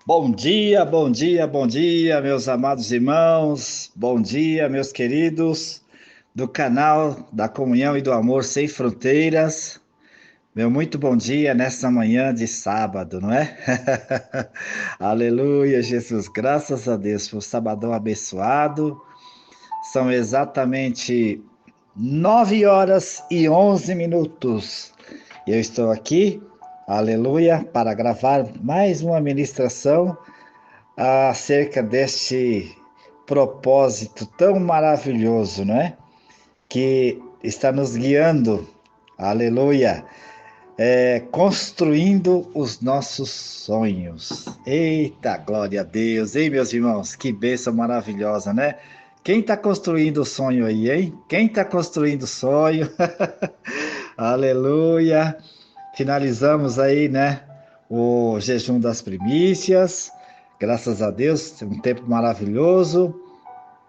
Bom dia, bom dia, bom dia, meus amados irmãos. Bom dia, meus queridos do canal da Comunhão e do Amor Sem Fronteiras. Meu muito bom dia nessa manhã de sábado, não é? Aleluia, Jesus. Graças a Deus por sabadão abençoado. São exatamente 9h11. Eu estou aqui, aleluia, para gravar mais uma ministração acerca deste propósito tão maravilhoso, não é? Que está nos guiando, aleluia, construindo os nossos sonhos. Eita, glória a Deus, hein, meus irmãos? Que bênção maravilhosa, né? Quem está construindo o sonho aí, hein? Quem está construindo o sonho? Aleluia! Finalizamos aí, né? O jejum das primícias. Graças a Deus, um tempo maravilhoso,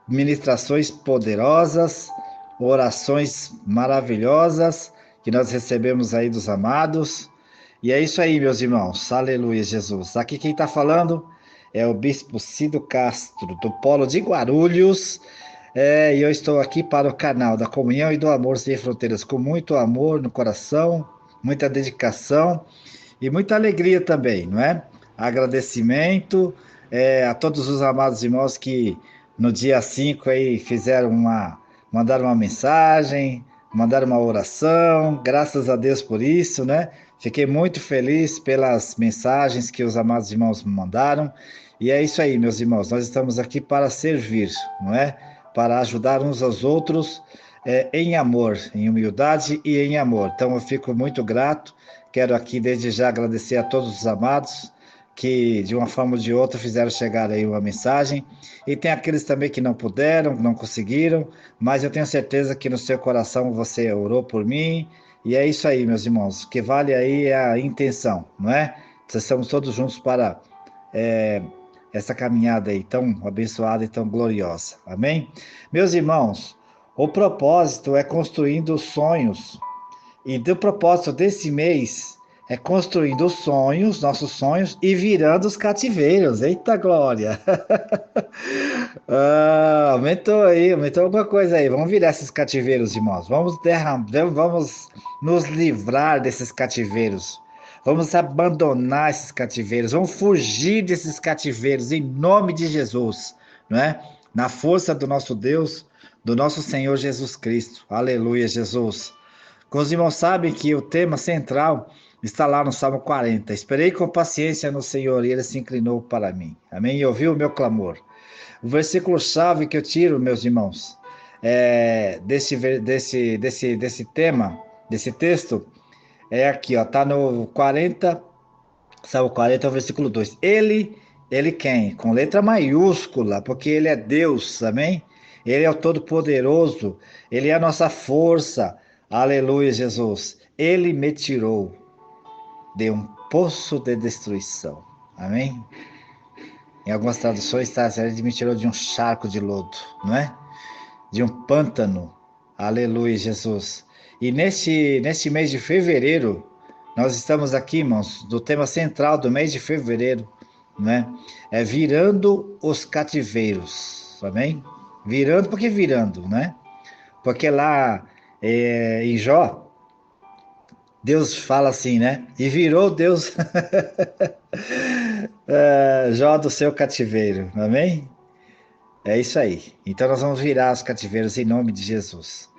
ministrações poderosas, orações maravilhosas que nós recebemos aí dos amados. E é isso aí, meus irmãos. Aleluia, Jesus. Aqui quem está falando é o Bispo Cido Castro, do Polo de Guarulhos. E eu estou aqui para o canal da Comunhão e do Amor Sem Fronteiras, com muito amor no coração, muita dedicação e muita alegria também, não é? Agradecimento a todos os amados irmãos que no dia 5 aí mandaram uma mensagem, mandaram uma oração, graças a Deus por isso, né? Fiquei muito feliz pelas mensagens que os amados irmãos me mandaram. E é isso aí, meus irmãos, nós estamos aqui para servir, não é? Para ajudar uns aos outros em amor, em humildade e em amor. Então eu fico muito grato. Quero aqui desde já agradecer a todos os amados que de uma forma ou de outra fizeram chegar aí uma mensagem. E tem aqueles também que não puderam, não conseguiram, mas eu tenho certeza que no seu coração você orou por mim. E é isso aí, meus irmãos. O que vale aí é a intenção, não é? Estamos todos juntos para é, essa caminhada aí tão abençoada e tão gloriosa. Amém? Meus irmãos, o propósito é construindo sonhos. E do propósito desse mês é construindo os sonhos, nossos sonhos, e virando os cativeiros. Eita glória! Aumentou aí, aumentou alguma coisa aí. Vamos virar esses cativeiros, irmãos. Vamos nos livrar desses cativeiros. Vamos abandonar esses cativeiros. Vamos fugir desses cativeiros em nome de Jesus, não é? Na força do nosso Deus, do nosso Senhor Jesus Cristo. Aleluia, Jesus. Os irmãos sabem que o tema central está lá no Salmo 40. Esperei com paciência no Senhor e ele se inclinou para mim. Amém? E ouviu o meu clamor. O versículo-chave que eu tiro, meus irmãos, desse tema, desse texto, é aqui, ó, tá no 40, Salmo 40, versículo 2. Ele quem? Com letra maiúscula, porque ele é Deus, amém? Ele é o Todo-Poderoso, ele é a nossa força. Aleluia, Jesus. Ele me tirou de um poço de destruição. Amém? Em algumas traduções está, ele me tirou de um charco de lodo, não é? De um pântano. Aleluia, Jesus. E neste mês de fevereiro, nós estamos aqui, irmãos, do tema central do mês de fevereiro, né? É virando os cativeiros, amém? Virando, por que virando, né? Porque lá em Jó, Deus fala assim, né? E virou Deus Jó do seu cativeiro, amém? É isso aí. Então nós vamos virar os cativeiros em nome de Jesus.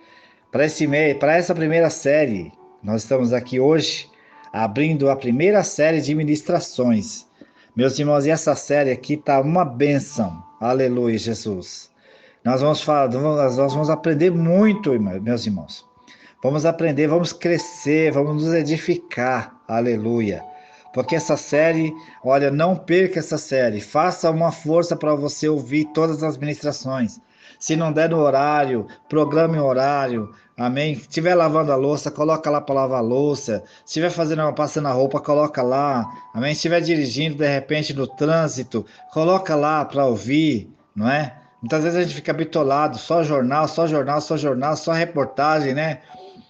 Para esse mês, para essa primeira série, nós estamos aqui hoje abrindo a primeira série de ministrações. Meus irmãos, e essa série aqui tá uma bênção. Aleluia, Jesus. Nós vamos aprender muito, meus irmãos. Vamos aprender, vamos crescer, vamos nos edificar. Aleluia. Porque essa série, olha, não perca essa série. Faça uma força para você ouvir todas as ministrações. Se não der no horário, programe o horário. Amém? Se estiver lavando a louça, coloca lá para lavar a louça. Se estiver passando a roupa, coloca lá. Amém? Se estiver dirigindo de repente no trânsito, coloca lá para ouvir, não é? Muitas vezes a gente fica bitolado, só jornal, só jornal, só jornal, só reportagem, né?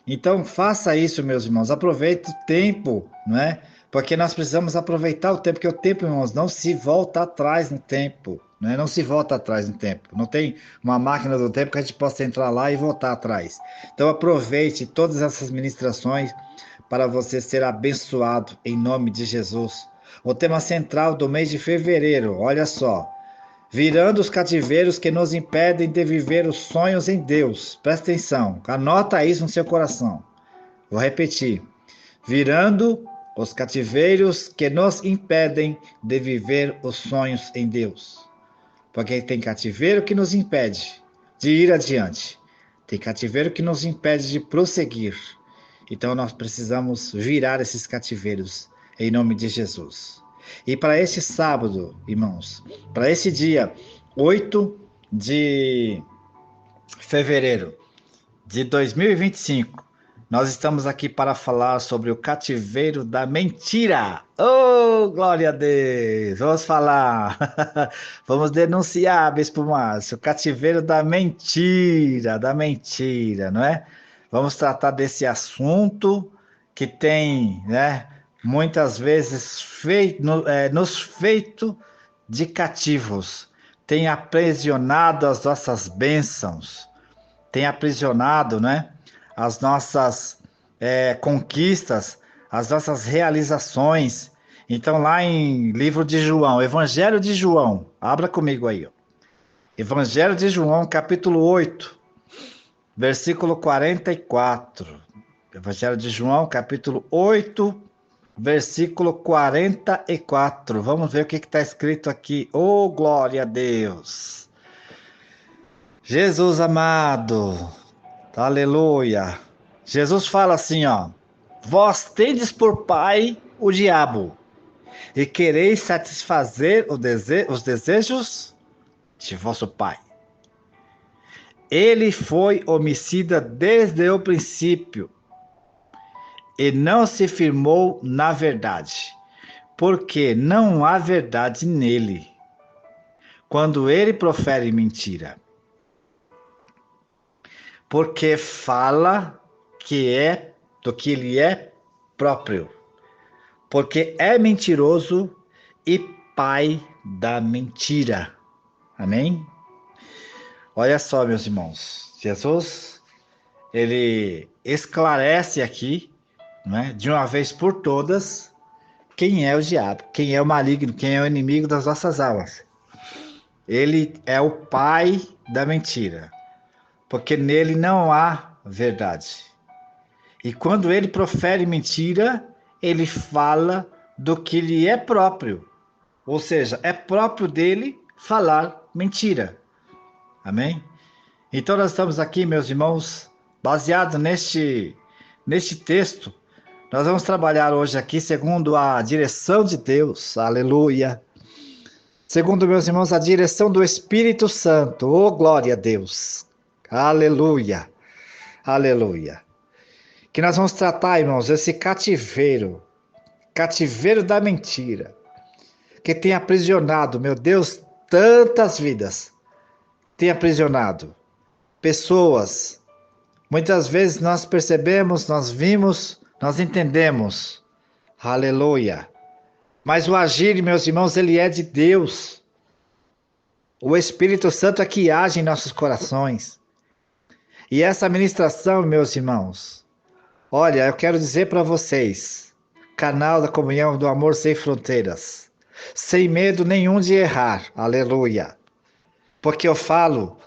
Então faça isso, meus irmãos. Aproveite o tempo, não é? Porque nós precisamos aproveitar o tempo, porque o tempo, irmãos, não se volta atrás no tempo, né? Não se volta atrás no tempo. Não tem uma máquina do tempo que a gente possa entrar lá e voltar atrás. Então aproveite todas essas ministrações para você ser abençoado em nome de Jesus. O tema central do mês de fevereiro, olha só. Virando os cativeiros que nos impedem de viver os sonhos em Deus. Presta atenção, anota isso no seu coração. Vou repetir. Virando os cativeiros que nos impedem de viver os sonhos em Deus. Porque tem cativeiro que nos impede de ir adiante. Tem cativeiro que nos impede de prosseguir. Então nós precisamos virar esses cativeiros em nome de Jesus. E para este sábado, irmãos, para esse dia 8 de fevereiro de 2025, nós estamos aqui para falar sobre o cativeiro da mentira. Oh, glória a Deus! Vamos falar. Vamos denunciar, Bispo Márcio, o cativeiro da mentira, não é? Vamos tratar desse assunto que tem, né, muitas vezes nos feito de cativos, tem aprisionado as nossas bênçãos, tem aprisionado, né, as nossas conquistas, as nossas realizações. Então, lá em livro de João, Evangelho de João, abra comigo aí, ó. Evangelho de João, capítulo 8, versículo 44. Evangelho de João, capítulo 8, versículo 44. Vamos ver o que está escrito aqui. Oh, glória a Deus! Jesus amado, aleluia! Jesus fala assim, ó: vós tendes por pai o diabo, e quereis satisfazer os desejos de vosso pai. Ele foi homicida desde o princípio, e não se firmou na verdade, porque não há verdade nele, quando ele profere mentira. Porque fala que é do que ele é próprio, porque é mentiroso e pai da mentira. Amém? Olha só, meus irmãos, Jesus, ele esclarece aqui, né, de uma vez por todas, quem é o diabo, quem é o maligno, quem é o inimigo das nossas almas. Ele é o pai da mentira, porque nele não há verdade. E quando ele profere mentira, ele fala do que lhe é próprio. Ou seja, é próprio dele falar mentira. Amém? Então nós estamos aqui, meus irmãos, baseado neste texto. Nós vamos trabalhar hoje aqui segundo a direção de Deus. Aleluia. Segundo, meus irmãos, a direção do Espírito Santo. Oh, glória a Deus. Aleluia. Aleluia. Que nós vamos tratar, irmãos, esse cativeiro da mentira, que tem aprisionado, meu Deus, tantas vidas, tem aprisionado pessoas. Muitas vezes nós percebemos, nós vimos, nós entendemos. Aleluia. Mas o agir, meus irmãos, ele é de Deus. O Espírito Santo é que age em nossos corações. E essa ministração, meus irmãos, olha, eu quero dizer para vocês, canal da comunhão do amor sem fronteiras, sem medo nenhum de errar, aleluia. Porque eu falo,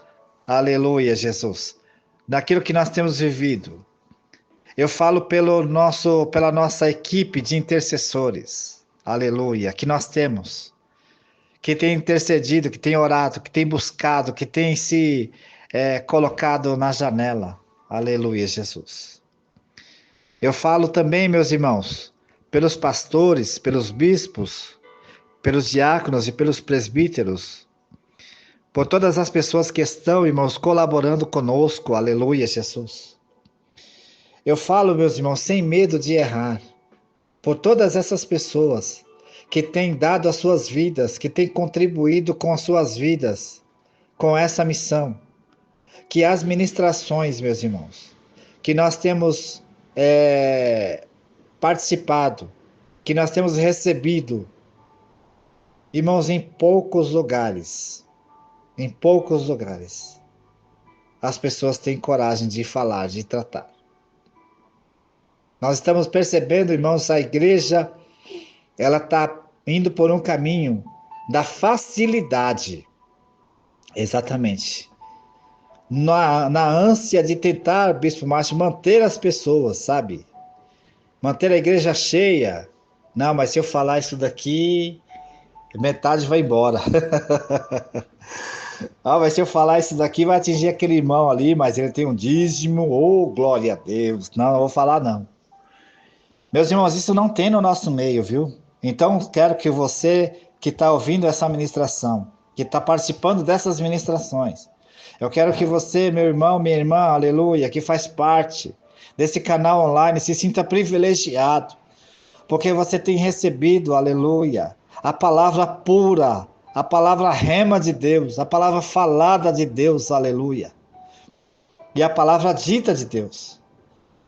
aleluia, Jesus, daquilo que nós temos vivido. Eu falo pela nossa equipe de intercessores, aleluia, que nós temos, que tem intercedido, que tem orado, que tem buscado, que tem se colocado na janela, aleluia, Jesus. Eu falo também, meus irmãos, pelos pastores, pelos bispos, pelos diáconos e pelos presbíteros, por todas as pessoas que estão, irmãos, colaborando conosco, aleluia, Jesus. Eu falo, meus irmãos, sem medo de errar, por todas essas pessoas que têm dado as suas vidas, que têm contribuído com as suas vidas, com essa missão, que as ministrações, meus irmãos, que nós temos participado, que nós temos recebido, irmãos, em poucos lugares, as pessoas têm coragem de falar, de tratar. Nós estamos percebendo, irmãos, a igreja, ela está indo por um caminho da facilidade. Exatamente. Na ânsia de tentar, Bispo Márcio, manter as pessoas, sabe? Manter a igreja cheia. Não, mas se eu falar isso daqui, metade vai embora. Ah, mas se eu falar isso daqui, vai atingir aquele irmão ali, mas ele tem um dízimo. Oh, glória a Deus. Não, não vou falar não. Meus irmãos, isso não tem no nosso meio, viu? Então, quero que você que está ouvindo essa ministração, que está participando dessas ministrações, eu quero que você, meu irmão, minha irmã, aleluia, que faz parte desse canal online, se sinta privilegiado, porque você tem recebido, aleluia, a palavra pura, a palavra rema de Deus, a palavra falada de Deus, aleluia, e a palavra dita de Deus.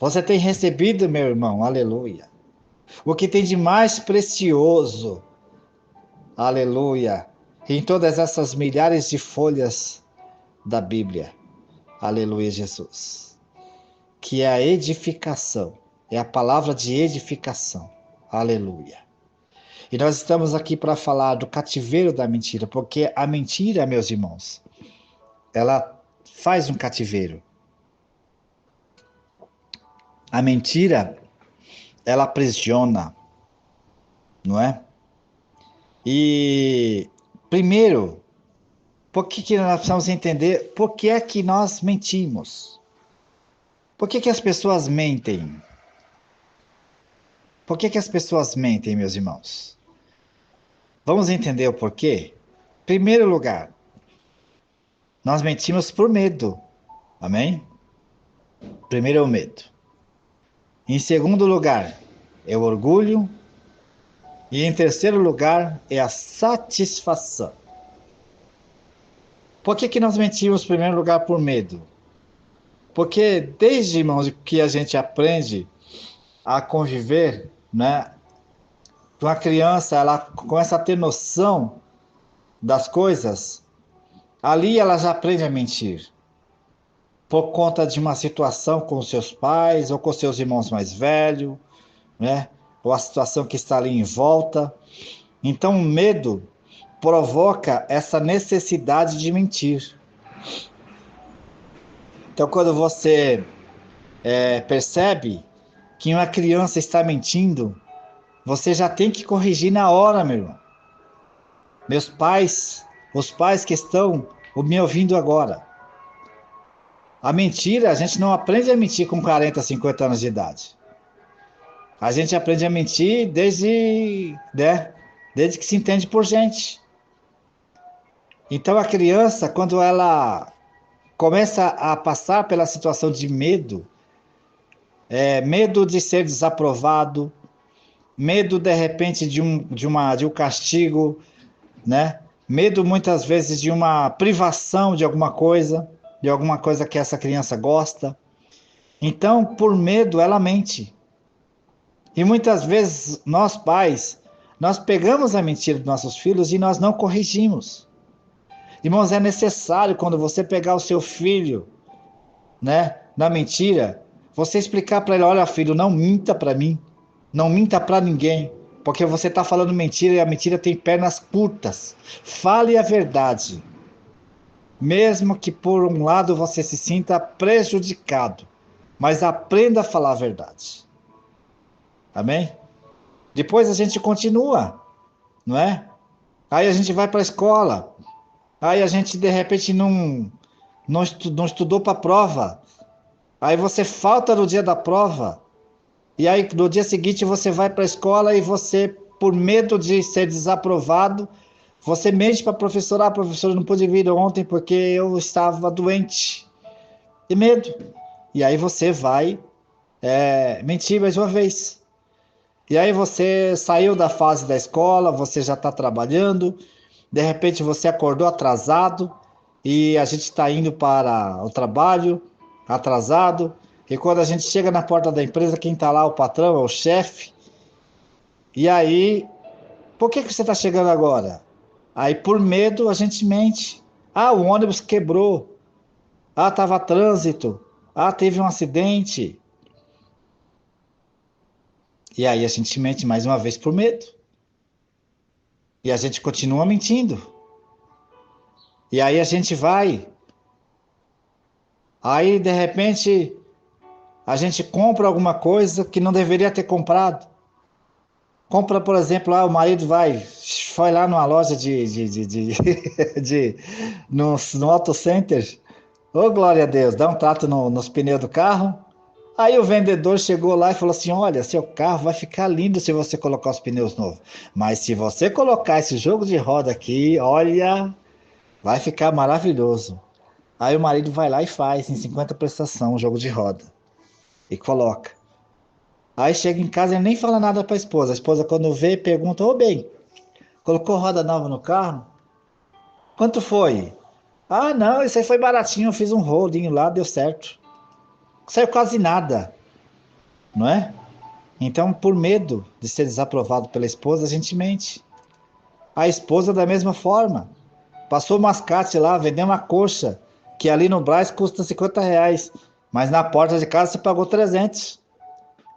Você tem recebido, meu irmão, aleluia, o que tem de mais precioso, aleluia, em todas essas milhares de folhas da Bíblia, aleluia, Jesus, que é a edificação, é a palavra de edificação, aleluia. E nós estamos aqui para falar do cativeiro da mentira, porque a mentira, meus irmãos, ela faz um cativeiro. A mentira, ela aprisiona, não é? E, primeiro, por que nós precisamos entender por que é que nós mentimos? Por que as pessoas mentem? Por que as pessoas mentem, meus irmãos? Vamos entender o porquê? Em primeiro lugar, nós mentimos por medo. Amém? Primeiro é o medo. Em segundo lugar, é o orgulho. E em terceiro lugar, é a satisfação. Por que nós mentimos em primeiro lugar por medo? Porque desde, irmãos, que a gente aprende a conviver, né? Uma criança, ela começa a ter noção das coisas, ali ela já aprende a mentir. Por conta de uma situação com seus pais ou com seus irmãos mais velhos, né? Ou a situação que está ali em volta. Então, o medo provoca essa necessidade de mentir. Então, quando você percebe que uma criança está mentindo, você já tem que corrigir na hora, meu irmão. Meus pais, os pais que estão me ouvindo agora, a mentira, a gente não aprende a mentir com 40, 50 anos de idade. A gente aprende a mentir desde que se entende por gente. Então a criança, quando ela começa a passar pela situação de medo, medo de ser desaprovado, medo de repente de um castigo, né? Medo muitas vezes de uma privação de alguma coisa que essa criança gosta. Então, por medo, ela mente. E muitas vezes nós pais, nós pegamos a mentira dos nossos filhos e nós não corrigimos. Irmãos, é necessário quando você pegar o seu filho, né, na mentira, você explicar para ele: olha, filho, não minta para mim, não minta para ninguém, porque você está falando mentira e a mentira tem pernas curtas. Fale a verdade, mesmo que por um lado você se sinta prejudicado, mas aprenda a falar a verdade. Amém? Depois a gente continua, não é? Aí a gente vai para a escola, aí a gente de repente não estudou para a prova, aí você falta no dia da prova, e aí no dia seguinte você vai para a escola e você, por medo de ser desaprovado, você mente para a professora: professora, não pude vir ontem porque eu estava doente. E medo. E aí você vai mentir mais uma vez. E aí você saiu da fase da escola, você já está trabalhando, de repente você acordou atrasado e a gente está indo para o trabalho atrasado. E quando a gente chega na porta da empresa, quem está lá, o patrão, é o chefe. E aí, por que você está chegando agora? Aí, por medo, a gente mente. Ah, o ônibus quebrou. Ah, estava trânsito. Ah, teve um acidente. E aí a gente mente mais uma vez por medo. E a gente continua mentindo. E aí a gente vai. Aí, de repente, a gente compra alguma coisa que não deveria ter comprado. Compra, por exemplo, lá o marido foi lá numa loja no Auto Center. Ô, glória a Deus, dá um trato nos pneus do carro. Aí o vendedor chegou lá e falou assim: Olha, seu carro vai ficar lindo se você colocar os pneus novos. Mas se você colocar esse jogo de roda aqui, olha, vai ficar maravilhoso. Aí o marido vai lá e faz em 50 prestação o jogo de roda. E coloca. Aí chega em casa e nem fala nada para a esposa. A esposa, quando vê, pergunta: Ô, bem, colocou roda nova no carro? Quanto foi? Ah, não, isso aí foi baratinho. Eu fiz um rolinho lá, deu certo. Saiu quase nada, não é? Então, por medo de ser desaprovado pela esposa, a gente mente. A esposa, da mesma forma, passou o mascate lá, vendeu uma coxa, que ali no Brás custa R$ 50, mas na porta de casa você pagou 300,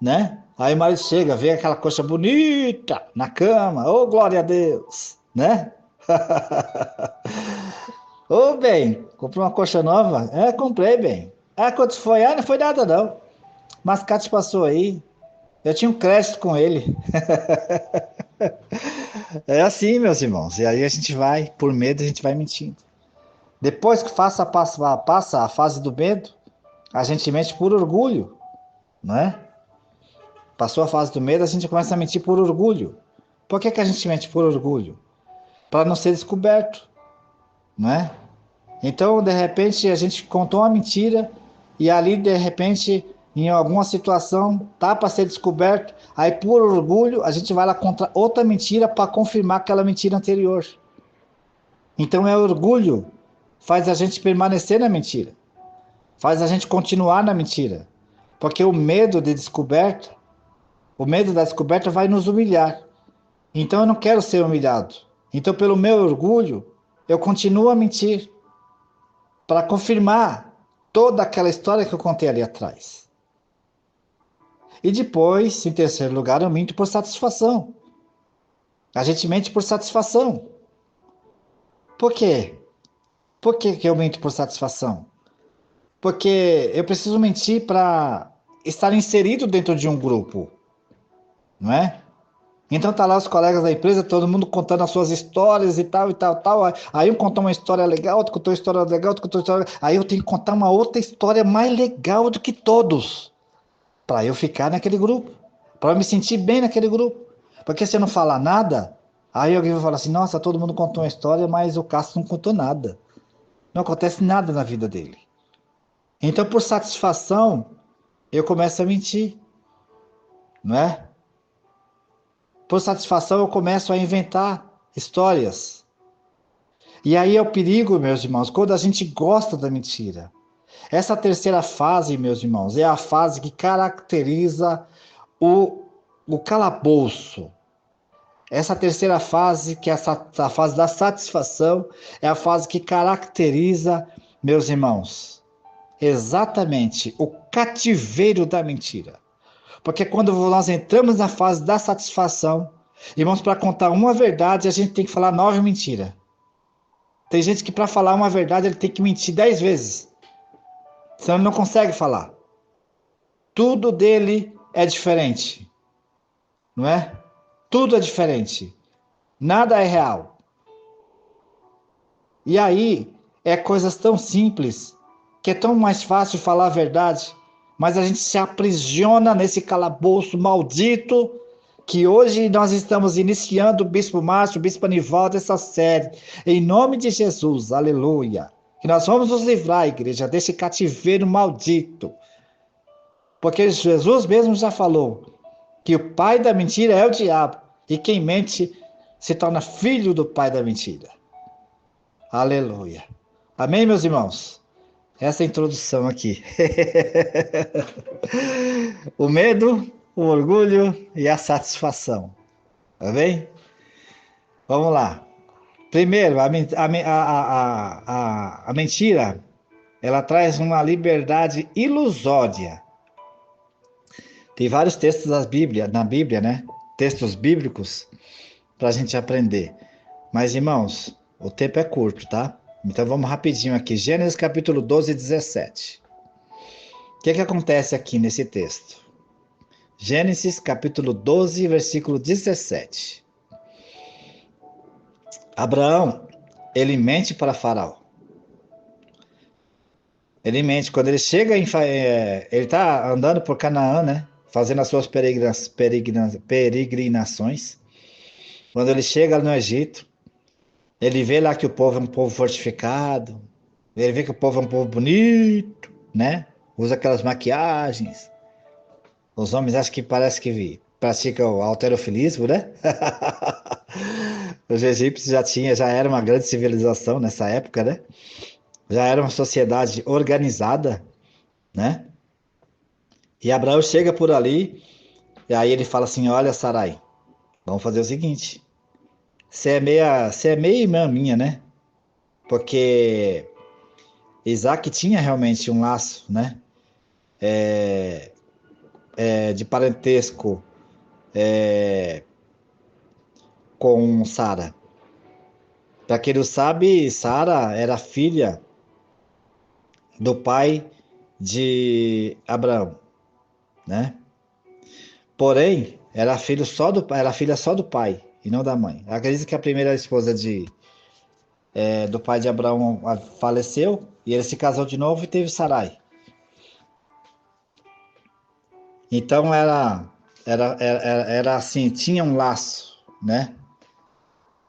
né? Aí o marido chega, vê aquela coxa bonita na cama, ô glória a Deus, né? Ô bem, comprou uma coxa nova? É, comprei, bem. Ah, quanto foi? Ah, não foi nada não. Mascate passou aí, eu tinha um crédito com ele. É assim, meus irmãos. E aí a gente vai, por medo, a gente vai mentindo. Depois que passa a fase do medo, a gente mente por orgulho, não é? Passou a fase do medo, a gente começa a mentir por orgulho. Por que a gente mente por orgulho? Para não ser descoberto, não é? Então, de repente, a gente contou uma mentira e ali, de repente, em alguma situação, tá para ser descoberto, aí por orgulho, a gente vai lá contra outra mentira para confirmar aquela mentira anterior. Então, é orgulho, faz a gente permanecer na mentira, faz a gente continuar na mentira, porque o medo de descoberta, o medo da descoberta vai nos humilhar. Então, eu não quero ser humilhado. Então, pelo meu orgulho, eu continuo a mentir para confirmar toda aquela história que eu contei ali atrás. E depois, em terceiro lugar, eu minto por satisfação. A gente mente por satisfação. Por quê? Por que eu minto por satisfação? Porque eu preciso mentir para estar inserido dentro de um grupo, não é? Então tá lá os colegas da empresa, todo mundo contando as suas histórias e tal, e tal, tal. Aí um contou uma história legal, outro contou uma história legal, outro contou uma história legal. Aí eu tenho que contar uma outra história mais legal do que todos, para eu ficar naquele grupo, para eu me sentir bem naquele grupo. Porque se eu não falar nada, aí alguém vai falar assim: nossa, todo mundo contou uma história, mas o Cássio não contou nada. Não acontece nada na vida dele. Então, por satisfação, eu começo a mentir, não é? Por satisfação, eu começo a inventar histórias. E aí é o perigo, meus irmãos, quando a gente gosta da mentira. Essa terceira fase, meus irmãos, é a fase que caracteriza o, o calabouço. Essa terceira fase, que é a fase da satisfação, é a fase que caracteriza, meus irmãos, exatamente o cativeiro da mentira. Porque quando nós entramos na fase da satisfação, irmãos, para contar uma verdade, a gente tem que falar 9 mentiras. Tem gente que para falar uma verdade, ele tem que mentir 10 vezes. Senão ele não consegue falar. Tudo dele é diferente, não é? Tudo é diferente. Nada é real. E aí, é coisas tão simples, que é tão mais fácil falar a verdade, mas a gente se aprisiona nesse calabouço maldito, que hoje nós estamos iniciando o Bispo Márcio, o Bispo Anivaldo, essa série. Em nome de Jesus, aleluia. Que nós vamos nos livrar, igreja, desse cativeiro maldito. Porque Jesus mesmo já falou que o pai da mentira é o diabo, e quem mente se torna filho do pai da mentira. Aleluia. Amém, meus irmãos? Essa é a introdução aqui. O medo, o orgulho e a satisfação. Tá bem? Vamos lá. Primeiro, a mentira, ela traz uma liberdade ilusória. Tem vários textos na Bíblia, né? Textos bíblicos para a gente aprender. Mas, irmãos, o tempo é curto, tá? Então vamos rapidinho aqui. Gênesis capítulo 12, 17. O que acontece aqui nesse texto? Gênesis capítulo 12, versículo 17. Abraão, ele mente para Faraó. Ele mente. Quando ele chega ele está andando por Canaã, né? Fazendo as suas peregrinações. Quando ele chega no Egito, ele vê lá que o povo é um povo fortificado. Ele vê que o povo é um povo bonito, né? Usa aquelas maquiagens. Os homens acham que parece que praticam halterofilismo, né? Os egípcios já era uma grande civilização nessa época, né? Já era uma sociedade organizada, né? E Abraão chega por ali, e aí ele fala assim: Olha, Sarai, vamos fazer o seguinte. Você é meia irmã minha, né? Porque Isaac tinha realmente um laço, né? De parentesco com Sara. Para quem não sabe, Sara era filha do pai de Abraão, né? Porém, era filha só do pai e não da mãe. Acredito que a primeira esposa do pai de Abraão faleceu e ele se casou de novo e teve Sarai. Então era assim, tinha um laço, né?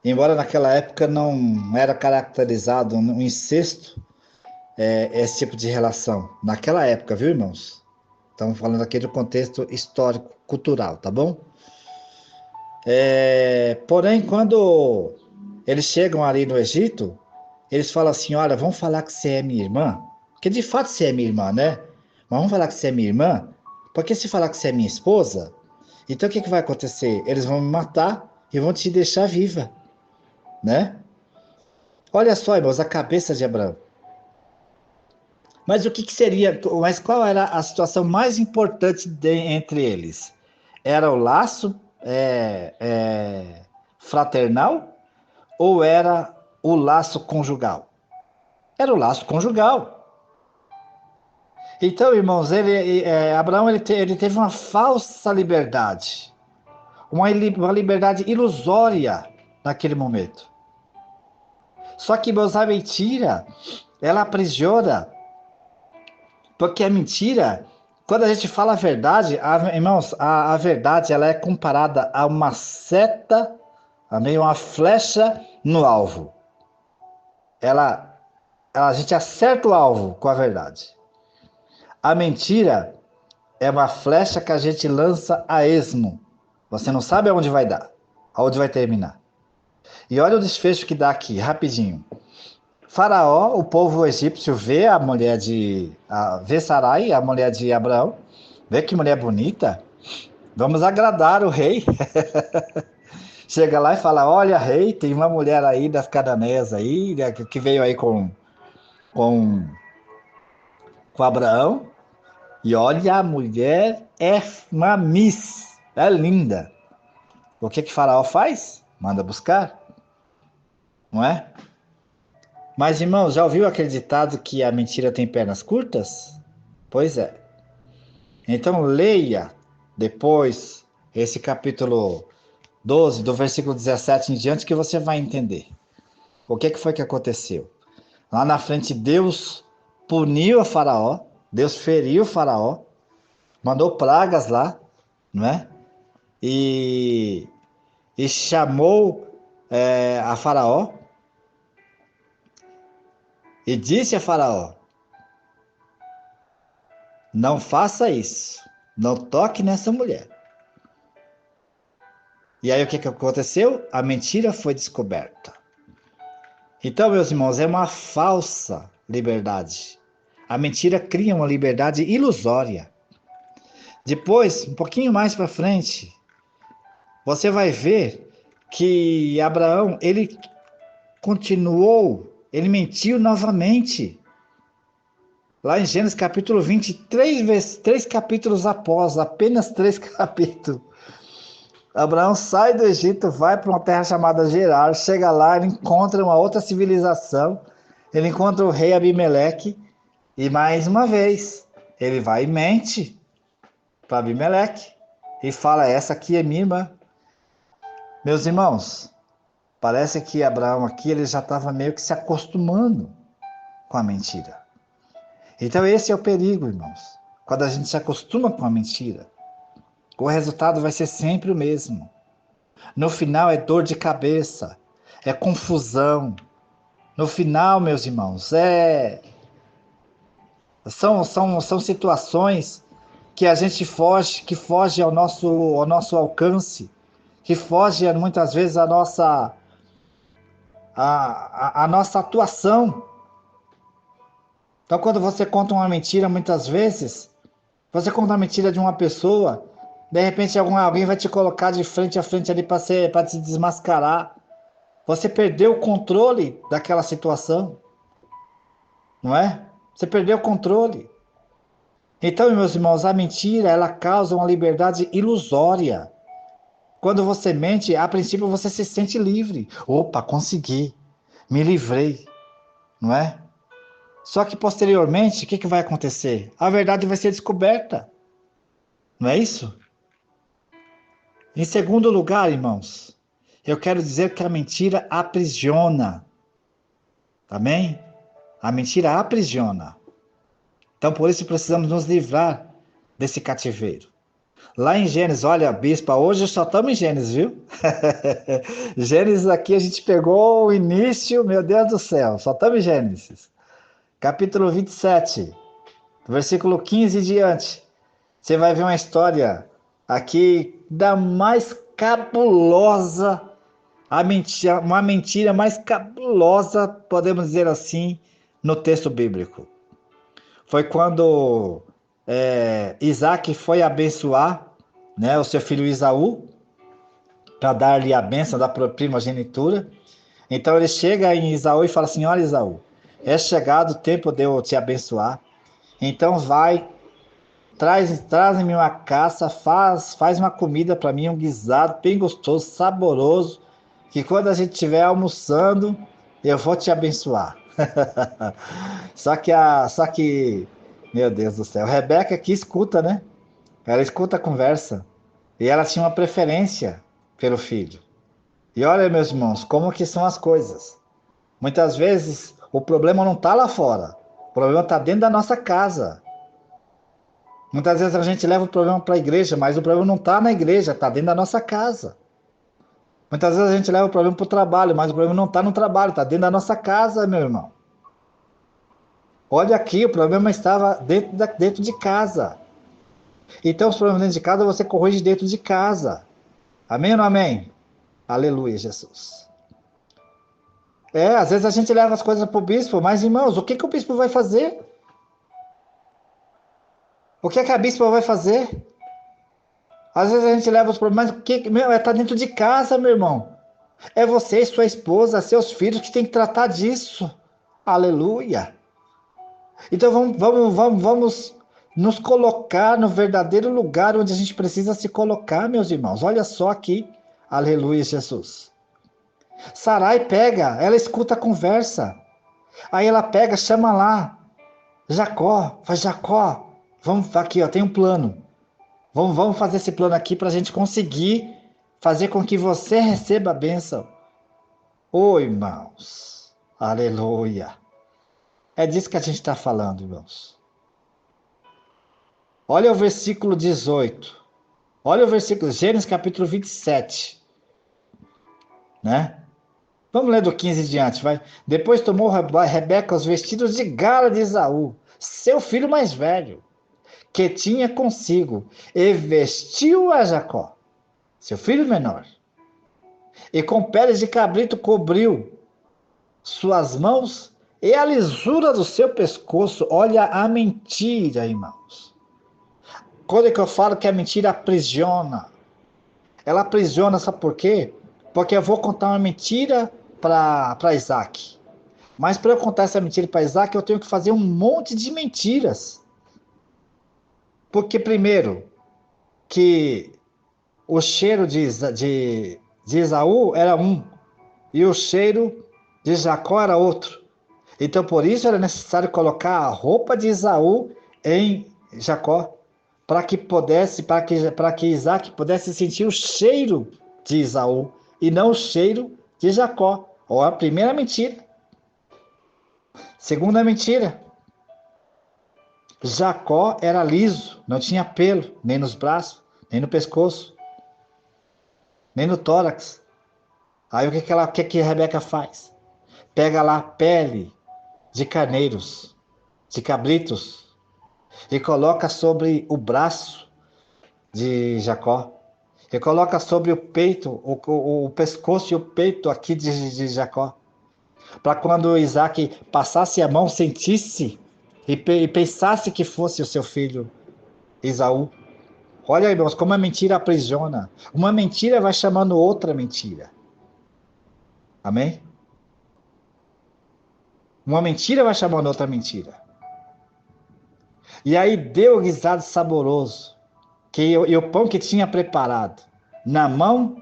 Embora naquela época não era caracterizado um incesto, esse tipo de relação. Naquela época, viu, irmãos? Estamos falando aqui do contexto histórico, cultural, tá bom? Porém, quando eles chegam ali no Egito, eles falam assim: Olha, vamos falar que você é minha irmã, porque de fato você é minha irmã, né? Mas vamos falar que você é minha irmã, porque se falar que você é minha esposa, então o que vai acontecer? Eles vão me matar e vão te deixar viva, né? Olha só, irmãos, a cabeça de Abraão. Mas mas qual era a situação mais importante entre eles? Era o laço fraternal ou era o laço conjugal? Era o laço conjugal. Então, irmãos, Abraão ele teve uma falsa liberdade, uma liberdade ilusória naquele momento. Só que, irmãos, a mentira, ela aprisiona, porque a mentira, quando a gente fala a verdade, irmãos, a verdade ela é comparada a uma seta, a meio uma flecha no alvo. A gente acerta o alvo com a verdade. A mentira é uma flecha que a gente lança a esmo. Você não sabe aonde vai dar, aonde vai terminar. E olha o desfecho que dá aqui, rapidinho. Faraó, o povo egípcio vê Sarai, a mulher de Abraão, vê que mulher bonita, vamos agradar o rei. Chega lá e fala: Olha, rei, tem uma mulher aí das Cananeias aí, né, que veio aí com, com Abraão. E olha, a mulher é uma miss, é linda. O que Faraó faz? Manda buscar, não é? Mas, irmãos, já ouviu aquele ditado que a mentira tem pernas curtas? Pois é. Então, leia depois esse capítulo 12, do versículo 17 em diante, que você vai entender. O que foi que aconteceu? Lá na frente, Deus puniu a Faraó, Deus feriu o Faraó, mandou pragas lá, não é? E chamou a Faraó e disse a Faraó: Não faça isso, não toque nessa mulher. E aí o que aconteceu? A mentira foi descoberta. Então, meus irmãos, é uma falsa liberdade. A mentira cria uma liberdade ilusória. Depois, um pouquinho mais para frente, você vai ver que Abraão, ele continuou, ele mentiu novamente. Lá em Gênesis capítulo 20, três capítulos após, apenas 3 capítulos. Abraão sai do Egito, vai para uma terra chamada Gerar, chega lá, ele encontra uma outra civilização, ele encontra o rei Abimeleque, e mais uma vez, ele vai e mente para Abimeleque, e fala, essa aqui é minha irmã. Meus irmãos, parece que Abraão aqui, ele já estava meio que se acostumando com a mentira. Então esse é o perigo, irmãos. Quando a gente se acostuma com a mentira, o resultado vai ser sempre o mesmo. No final é dor de cabeça, é confusão. No final, meus irmãos, são situações que a gente foge, que foge ao nosso alcance, que foge muitas vezes a nossa atuação. Então, quando você conta uma mentira, muitas vezes, você conta uma mentira de uma pessoa, de repente alguém vai te colocar de frente a frente ali para te desmascarar. Você perdeu o controle daquela situação, não é? Você perdeu o controle. Então, meus irmãos, a mentira, ela causa uma liberdade ilusória. Quando você mente, a princípio você se sente livre. Opa, consegui, me livrei, não é? Só que posteriormente, o que vai acontecer? A verdade vai ser descoberta. Não é isso? Em segundo lugar, irmãos, eu quero dizer que a mentira aprisiona. Amém? A mentira aprisiona. Então, por isso precisamos nos livrar desse cativeiro. Lá em Gênesis, olha, bispa, hoje só estamos em Gênesis, viu? Gênesis aqui a gente pegou o início, meu Deus do céu, só estamos em Gênesis. Capítulo 27, versículo 15 em diante. Você vai ver uma história aqui da mais cabulosa, uma mentira mais cabulosa, podemos dizer assim, no texto bíblico. Foi quando Isaac foi abençoar, né, o seu filho Esaú, para dar-lhe a bênção da primogenitura. Então ele chega em Esaú e fala assim, olha Esaú, é chegado o tempo de eu te abençoar, então vai, traz-me uma caça, faz uma comida para mim, um guisado bem gostoso, saboroso, que quando a gente estiver almoçando, eu vou te abençoar. Só que, meu Deus do céu, Rebeca aqui escuta, né? Ela escuta a conversa, e ela tinha uma preferência pelo filho. E olha, meus irmãos, como que são as coisas. Muitas vezes, o problema não está lá fora, o problema está dentro da nossa casa. Muitas vezes a gente leva o problema para a igreja, mas o problema não está na igreja, está dentro da nossa casa. Muitas vezes a gente leva o problema para o trabalho, mas o problema não está no trabalho, está dentro da nossa casa, meu irmão. Olha aqui, o problema estava dentro de casa. Então, os problemas dentro de casa, você corrige dentro de casa. Amém ou não amém? Aleluia, Jesus. Às vezes a gente leva as coisas para o bispo, mas, irmãos, o que o bispo vai fazer? O que a bispa vai fazer? Às vezes a gente leva os problemas, mas está dentro de casa, meu irmão. É você, sua esposa, seus filhos que tem que tratar disso. Aleluia. Então vamos nos colocar no verdadeiro lugar onde a gente precisa se colocar, meus irmãos. Olha só aqui. Aleluia, Jesus. Sarai pega, ela escuta a conversa. Aí ela pega, chama lá. Jacó, faz Jacó. Vamos aqui, ó, tem um plano. Vamos fazer esse plano aqui para a gente conseguir fazer com que você receba a bênção. Ô, irmãos. Aleluia. É disso que a gente está falando, irmãos. Olha o versículo 18. Olha o versículo, Gênesis capítulo 27. Né? Vamos ler do 15 em diante, vai. Depois tomou Rebeca os vestidos de gala de Esaú, seu filho mais velho, que tinha consigo, e vestiu a Jacó, seu filho menor. E com peles de cabrito cobriu suas mãos e a lisura do seu pescoço. Olha a mentira, irmãos. Quando é que eu falo que a mentira aprisiona? ela aprisiona, sabe por quê? Porque eu vou contar uma mentira para Isaac. Mas para eu contar essa mentira para Isaac, eu tenho que fazer um monte de mentiras. Porque, primeiro, que o cheiro de Esaú era um, e o cheiro de Jacó era outro. Então, por isso era necessário colocar a roupa de Esaú em Jacó, para que Isaac pudesse sentir o cheiro de Esaú e não o cheiro de Jacó. Ó, a primeira mentira. Segunda mentira. Jacó era liso, não tinha pelo, nem nos braços, nem no pescoço, nem no tórax. Aí o que a Rebeca faz? Pega lá a pele de carneiros, de cabritos, e coloca sobre o braço de Jacó. E coloca sobre o peito, o pescoço e o peito aqui de Jacó. Para quando Isaac passasse a mão, sentisse e pensasse que fosse o seu filho Esaú. Olha, irmãos, como a mentira aprisiona. Uma mentira vai chamando outra mentira. Amém? Uma mentira vai chamando outra mentira. E aí deu o guisado saboroso, e o pão que tinha preparado, na mão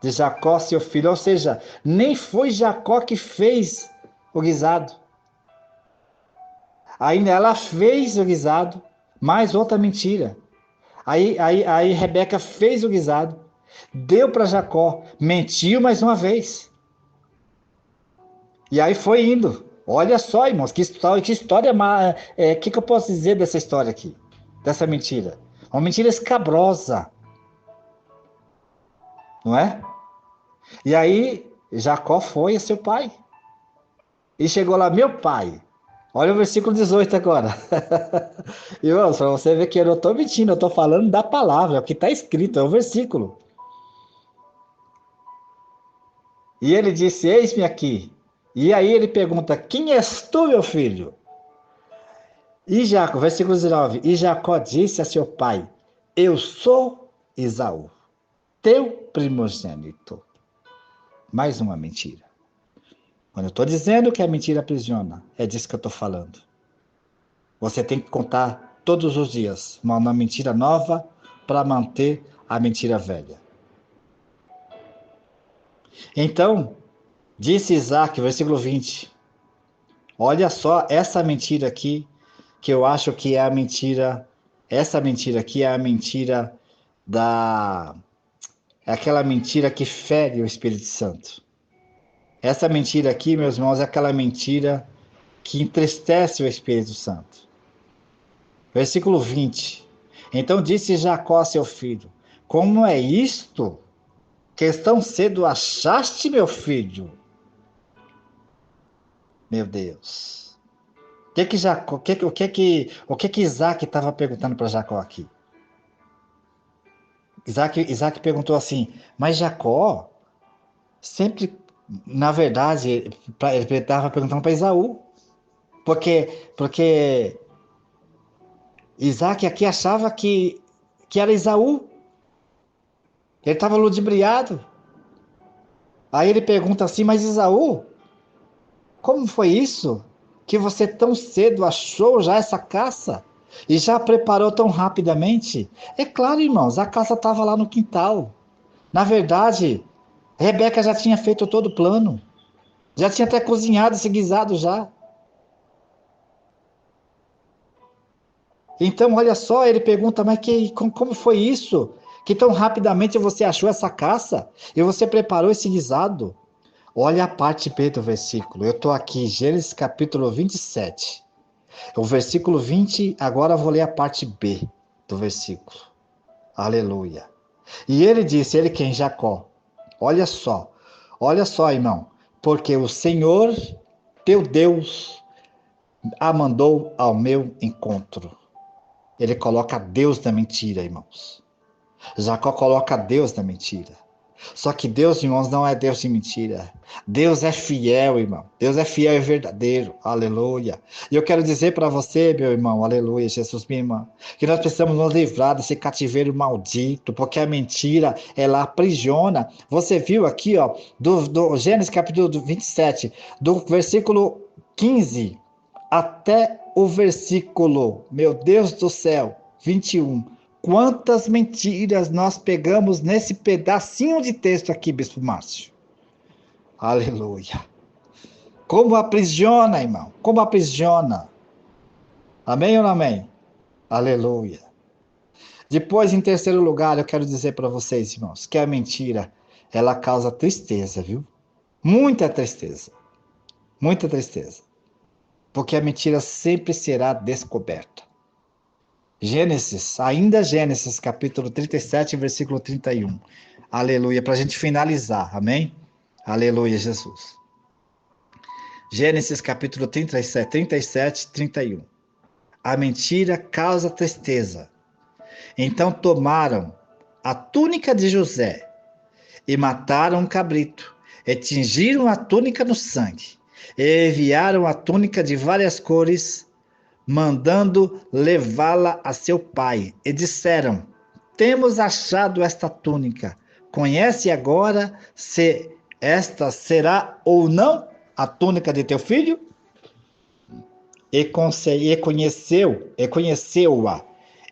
de Jacó, seu filho. Ou seja, nem foi Jacó que fez o guisado. Ainda ela fez o guisado, mais outra mentira. Aí Rebeca fez o guisado, deu para Jacó, mentiu mais uma vez. E aí foi indo. Olha só, irmãos, que história, que eu posso dizer dessa história aqui? Dessa mentira? Uma mentira escabrosa. Não é? E aí, Jacó foi a seu pai. E chegou lá, meu pai. Olha o versículo 18 agora. Irmãos, para você ver que eu não estou mentindo, eu estou falando da palavra, é o que está escrito, é o versículo. E ele disse, eis-me aqui. E aí ele pergunta, quem és tu, meu filho? E Jacó, versículo 19, e Jacó disse a seu pai, eu sou Esaú, teu primogênito. Mais uma mentira. Quando eu estou dizendo que a mentira aprisiona, é disso que eu estou falando. Você tem que contar todos os dias uma mentira nova para manter a mentira velha. Então, disse Isaac, versículo 20, olha só essa mentira aqui, que eu acho que é a mentira, essa mentira aqui é a mentira é aquela mentira que fere o Espírito Santo. Essa mentira aqui, meus irmãos, é aquela mentira que entristece o Espírito Santo. Versículo 20. Então disse Jacó a seu filho, como é isto que tão cedo achaste, meu filho? Meu Deus. O que que Isaac estava perguntando para Jacó aqui? Isaac perguntou assim, mas Jacó sempre, na verdade, ele estava perguntando para Esaú, porque Isaac aqui achava que era Esaú, ele estava ludibriado. Aí ele pergunta assim, mas Esaú, como foi isso que você tão cedo achou já essa caça e já preparou tão rapidamente? É claro, irmãos, a caça estava lá no quintal. Na verdade, Rebeca já tinha feito todo o plano. Já tinha até cozinhado esse guisado já. Então, olha só, ele pergunta, mas como foi isso? Que tão rapidamente você achou essa caça e você preparou esse guisado? Olha a parte B do versículo. Eu estou aqui, Gênesis capítulo 27. O versículo 20, agora eu vou ler a parte B do versículo. Aleluia. E ele disse, ele quem? Jacó. Olha só, irmão. Porque o Senhor, teu Deus, a mandou ao meu encontro. Ele coloca Deus na mentira, irmãos. Jacó coloca Deus na mentira. Só que Deus, irmãos, não é Deus de mentira. Deus é fiel, irmão. Deus é fiel e verdadeiro. Aleluia. E eu quero dizer para você, meu irmão, aleluia, Jesus, minha irmã, que nós precisamos nos livrar desse cativeiro maldito, porque a mentira, ela aprisiona. Você viu aqui, ó, do Gênesis capítulo 27, do versículo 15 até o versículo, meu Deus do céu, 21. Quantas mentiras nós pegamos nesse pedacinho de texto aqui, Bispo Márcio? Aleluia. Como aprisiona, irmão? Como aprisiona? Amém ou não amém? Aleluia. Depois, em terceiro lugar, eu quero dizer para vocês, irmãos, que a mentira, ela causa tristeza, viu? Muita tristeza. Muita tristeza. Porque a mentira sempre será descoberta. Gênesis, capítulo 37, versículo 31. Aleluia, para a gente finalizar, amém? Aleluia, Jesus. Gênesis, capítulo 37, 31. A mentira causa tristeza. Então tomaram a túnica de José e mataram um cabrito, e tingiram a túnica no sangue, e enviaram a túnica de várias cores, mandando levá-la a seu pai. E disseram: temos achado esta túnica. Conhece agora se esta será ou não a túnica de teu filho? E conheceu-a,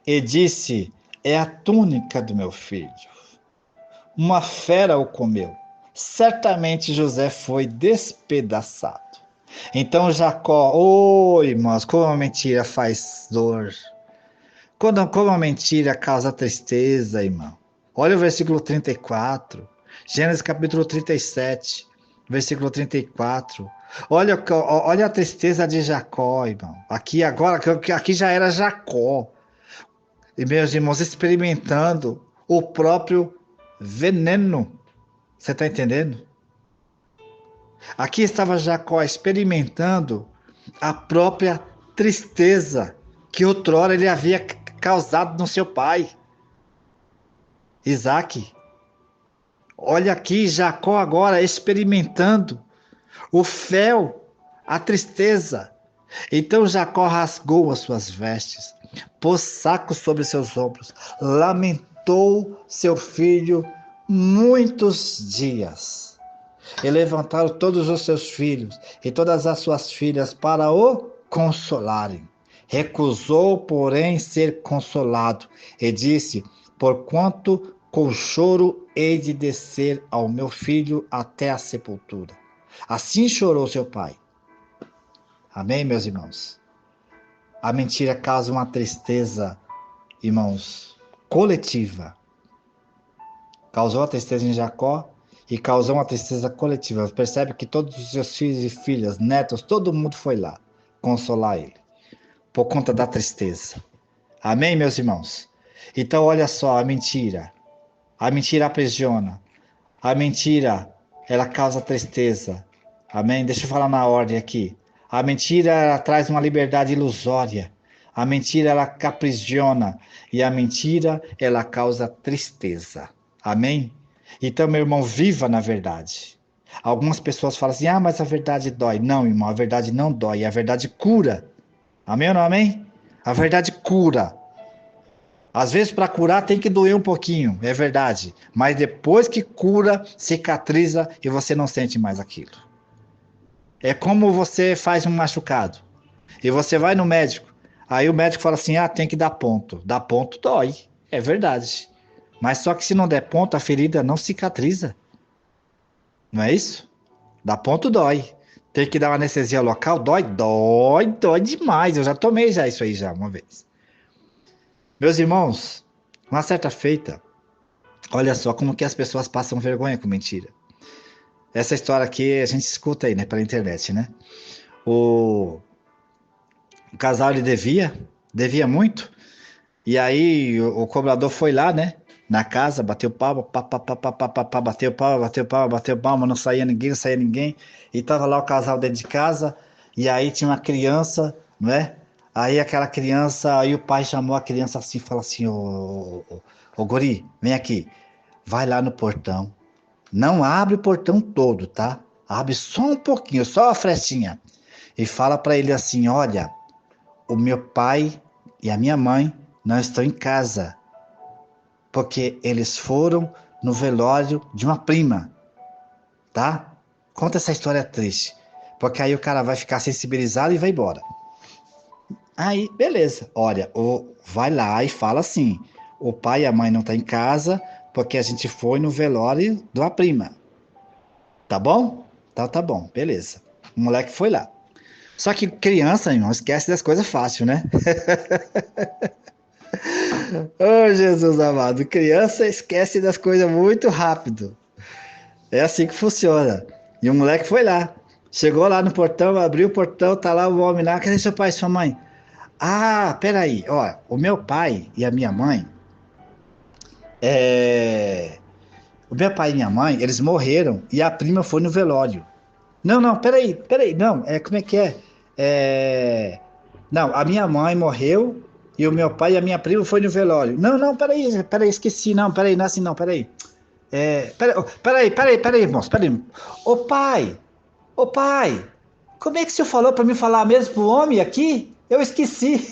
e disse: é a túnica do meu filho. Uma fera o comeu. Certamente José foi despedaçado. Então Jacó, irmãos, como a mentira faz dor. Como a mentira causa tristeza, irmão. Olha o versículo 34. Gênesis capítulo 37, versículo 34. Olha a tristeza de Jacó, irmão. Aqui já era Jacó. E meus irmãos, experimentando o próprio veneno. Você está entendendo? Aqui estava Jacó experimentando a própria tristeza que outrora ele havia causado no seu pai, Isaac. Olha aqui Jacó agora experimentando o fel, a tristeza. Então Jacó rasgou as suas vestes, pôs saco sobre seus ombros, lamentou seu filho muitos dias. E levantaram todos os seus filhos e todas as suas filhas para o consolarem. Recusou, porém, ser consolado, e disse: porquanto com choro hei de descer ao meu filho até a sepultura. Assim chorou seu pai. Amém, meus irmãos? A mentira causa uma tristeza, irmãos, coletiva. Causou a tristeza em Jacó e causou uma tristeza coletiva. Percebe que todos os seus filhos e filhas, netos, todo mundo foi lá consolar ele, por conta da tristeza. Amém, meus irmãos? Então, olha só, a mentira aprisiona. A mentira, ela causa tristeza. Amém? Deixa eu falar na ordem aqui. A mentira, ela traz uma liberdade ilusória. A mentira, ela aprisiona. E a mentira, ela causa tristeza. Amém? Então, meu irmão, viva na verdade. Algumas pessoas falam assim: mas a verdade dói. Não, irmão, a verdade não dói. A verdade cura. Amém ou não amém? A verdade cura. Às vezes, para curar, tem que doer um pouquinho, é verdade. Mas depois que cura, cicatriza e você não sente mais aquilo. É como você faz um machucado. E você vai no médico. Aí o médico fala assim: tem que dar ponto. Dar ponto dói. É verdade. Mas só que se não der ponto, a ferida não cicatriza. Não é isso? Dar ponto dói. Tem que dar uma anestesia local, dói demais. Eu já tomei isso aí uma vez. Meus irmãos, uma certa feita, olha só como que as pessoas passam vergonha com mentira. Essa história aqui a gente escuta aí, né, pela internet, né? O casal ele devia muito, e aí o cobrador foi lá, né, na casa, bateu palma, bateu palma, não saía ninguém, e tava lá o casal dentro de casa, e aí tinha uma criança, não é? Aí aquela criança, aí o pai chamou a criança assim, falou assim: ô guri, vem aqui, vai lá no portão, Não abre o portão todo, tá? Abre só um pouquinho, só a frestinha. E fala para ele assim: olha, o meu pai e a minha mãe não estão em casa, porque eles foram no velório de uma prima, tá? Conta essa história triste, porque aí o cara vai ficar sensibilizado e vai embora. Aí, beleza. Olha, vai lá e fala assim: o pai e a mãe não estão em casa, porque a gente foi no velório de uma prima. Tá bom? Então tá bom, beleza. O moleque foi lá. Só que criança, irmão, esquece das coisas fácil, né? Ô, Jesus amado, criança esquece das coisas muito rápido. É assim que funciona. E o moleque foi lá. Chegou lá no portão, abriu o portão, tá lá o homem lá. Cadê seu pai e sua mãe? Ah, peraí. Ó, o meu pai e a minha mãe. É... O meu pai e minha mãe, eles morreram e a prima foi no velório. Não, não, peraí, não, como é que é? É... Não, a minha mãe morreu e o meu pai e a minha prima foi no velório. Não, não, peraí, esqueci, não, peraí, não é assim, não, peraí. Peraí, irmãos, peraí. Ô pai, como é que o senhor falou para mim falar mesmo pro homem aqui? Eu esqueci.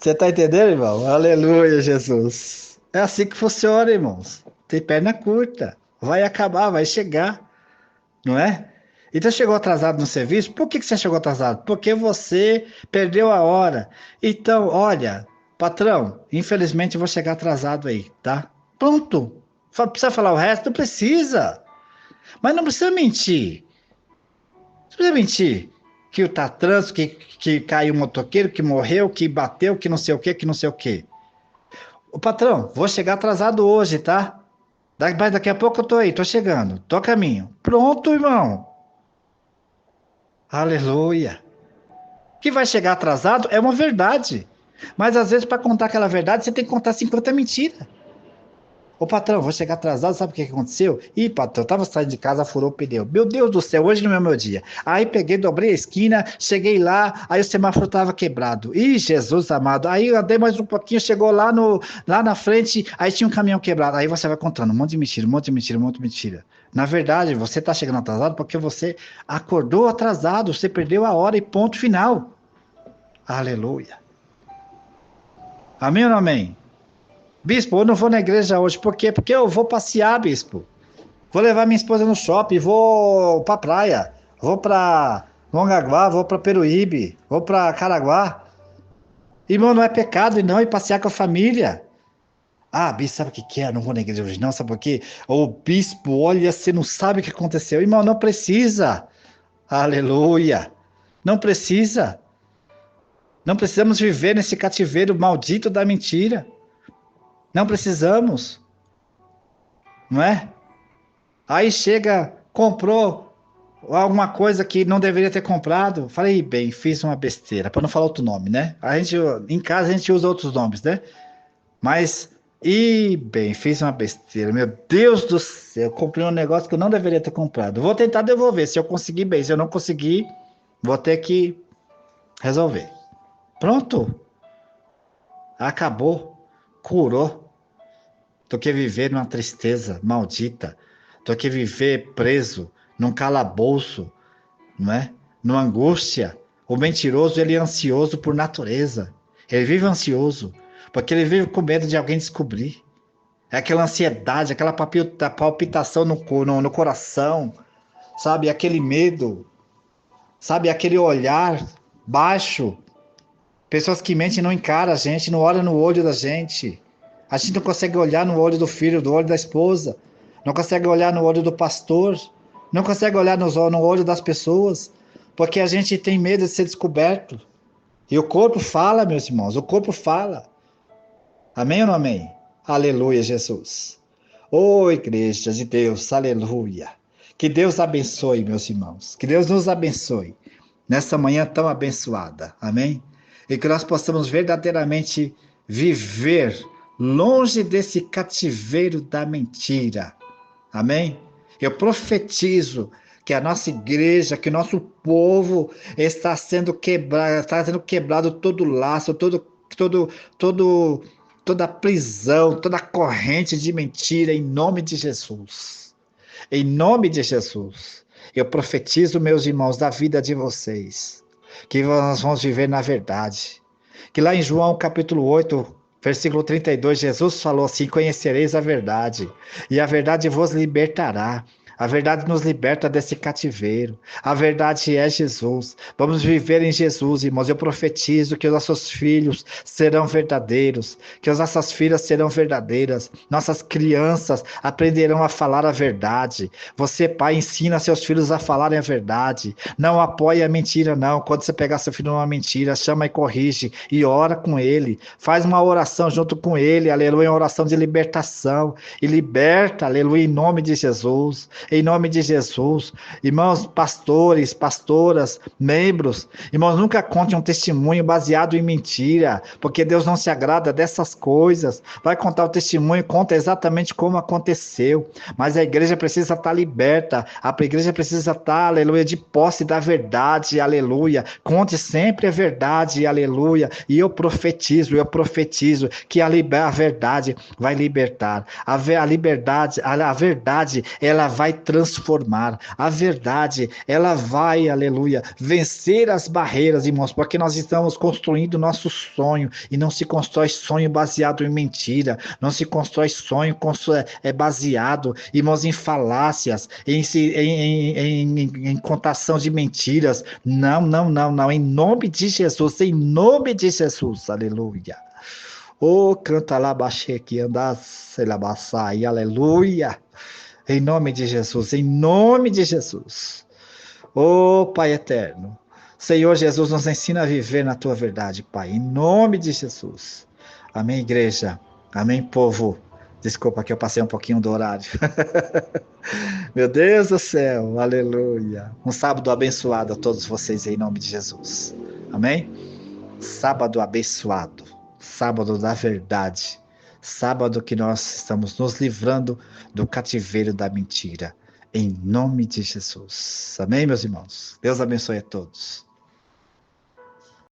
Você tá entendendo, irmão? Aleluia, Jesus. É assim que funciona, irmãos. Tem perna curta. Vai acabar, vai chegar. Não é? Então chegou atrasado no serviço. Por que você chegou atrasado? Porque você perdeu a hora. Então, olha, patrão, infelizmente eu vou chegar atrasado aí, tá? Pronto. Precisa falar o resto? Não precisa. Mas não precisa mentir. Não precisa mentir. Que tá trânsito, que caiu um motoqueiro, que morreu, que bateu, que não sei o que, que não sei o que. Ô patrão, vou chegar atrasado hoje, tá? Mas daqui a pouco eu tô aí, tô chegando, tô a caminho. Pronto, irmão. Aleluia. Que vai chegar atrasado é uma verdade. Mas às vezes, para contar aquela verdade, você tem que contar 50 mentiras. Ô patrão, vou chegar atrasado, sabe o que aconteceu? Ih, patrão, eu tava saindo de casa, furou o pneu. Meu Deus do céu, hoje não é meu dia. Aí peguei, dobrei a esquina, cheguei lá, aí o semáforo tava quebrado. Ih, Jesus amado. Aí eu andei mais um pouquinho, chegou lá, lá na frente, aí tinha um caminhão quebrado. Aí você vai contando um monte de mentira, um monte de mentira, um monte de mentira. Na verdade, você tá chegando atrasado porque você acordou atrasado, você perdeu a hora e ponto final. Aleluia. Amém ou não amém? Bispo, eu não vou na igreja hoje. Por quê? Porque eu vou passear, bispo. Vou levar minha esposa no shopping, vou pra praia, vou pra Mongaguá, vou pra Peruíbe, vou pra Caraguá. Irmão, não é pecado não ir passear com a família. Ah, bispo, sabe o que que é? Eu não vou na igreja hoje não, sabe por quê? Ô, bispo, olha, você não sabe o que aconteceu. Irmão, não precisa. Aleluia. Não precisa. Não precisamos viver nesse cativeiro maldito da mentira. Não precisamos, não é? Aí chega, comprou alguma coisa que não deveria ter comprado. Falei, bem, fiz uma besteira, para não falar outro nome, né? Em casa a gente usa outros nomes, né? Mas, bem, fiz uma besteira. Meu Deus do céu, comprei um negócio que eu não deveria ter comprado. Vou tentar devolver, se eu conseguir, bem. Se eu não conseguir, vou ter que resolver. Pronto, acabou, curou. Do que viver numa tristeza maldita, do que viver preso num calabouço, não é? Numa angústia. O mentiroso, ele é ansioso por natureza. Ele vive ansioso, porque ele vive com medo de alguém descobrir. É aquela ansiedade, aquela palpitação no coração, sabe? Aquele medo, sabe? Aquele olhar baixo. Pessoas que mentem não encaram a gente, não olham no olho da gente. A gente não consegue olhar no olho do filho, do olho da esposa. Não consegue olhar no olho do pastor. Não consegue olhar no olho das pessoas. Porque a gente tem medo de ser descoberto. E o corpo fala, meus irmãos. O corpo fala. Amém ou não amém? Aleluia, Jesus. Ô, igreja de Deus, aleluia. Que Deus abençoe, meus irmãos. Que Deus nos abençoe nessa manhã tão abençoada. Amém? E que nós possamos verdadeiramente viver longe desse cativeiro da mentira. Amém? Eu profetizo que a nossa igreja, que o nosso povo está sendo quebrado todo laço, todo toda prisão, toda corrente de mentira, em nome de Jesus. Em nome de Jesus. Eu profetizo, meus irmãos, da vida de vocês, que nós vamos viver na verdade. Que lá em João capítulo 8, versículo 32, Jesus falou assim: conhecereis a verdade, e a verdade vos libertará. A verdade nos liberta desse cativeiro. A verdade é Jesus. Vamos viver em Jesus, irmãos. Eu profetizo que os nossos filhos serão verdadeiros, que as nossas filhas serão verdadeiras. Nossas crianças aprenderão a falar a verdade. Você, pai, ensina seus filhos a falarem a verdade. Não apoie a mentira, não. Quando você pegar seu filho numa mentira, chama e corrige e ora com ele. Faz uma oração junto com ele, aleluia, uma oração de libertação. E liberta, aleluia, em nome de Jesus. Em nome de Jesus. Irmãos, pastores, pastoras, membros, irmãos, nunca conte um testemunho baseado em mentira, porque Deus não se agrada dessas coisas. Vai contar o testemunho, conta exatamente como aconteceu, mas a igreja precisa estar liberta, a igreja precisa estar, aleluia, de posse da verdade, aleluia. Conte sempre a verdade, aleluia, e eu profetizo que a verdade vai libertar, a verdade, ela vai transformar. A verdade, ela vai, aleluia, vencer as barreiras, irmãos, porque nós estamos construindo nosso sonho, e não se constrói sonho baseado em mentira, não se constrói sonho baseado, irmãos, em falácias, em contação de mentiras. Não, não, não, não, em nome de Jesus, aleluia. Oh, canta lá, baixei aqui, andar, sei lá, baçai, aleluia. Em nome de Jesus, em nome de Jesus. Oh, Pai eterno. Senhor Jesus, nos ensina a viver na tua verdade, Pai. Em nome de Jesus. Amém, igreja. Amém, povo. Desculpa que eu passei um pouquinho do horário. Meu Deus do céu, aleluia. Um sábado abençoado a todos vocês em nome de Jesus. Amém? Sábado abençoado. Sábado da verdade. Sábado que nós estamos nos livrando do cativeiro da mentira. Em nome de Jesus. Amém, meus irmãos? Deus abençoe a todos.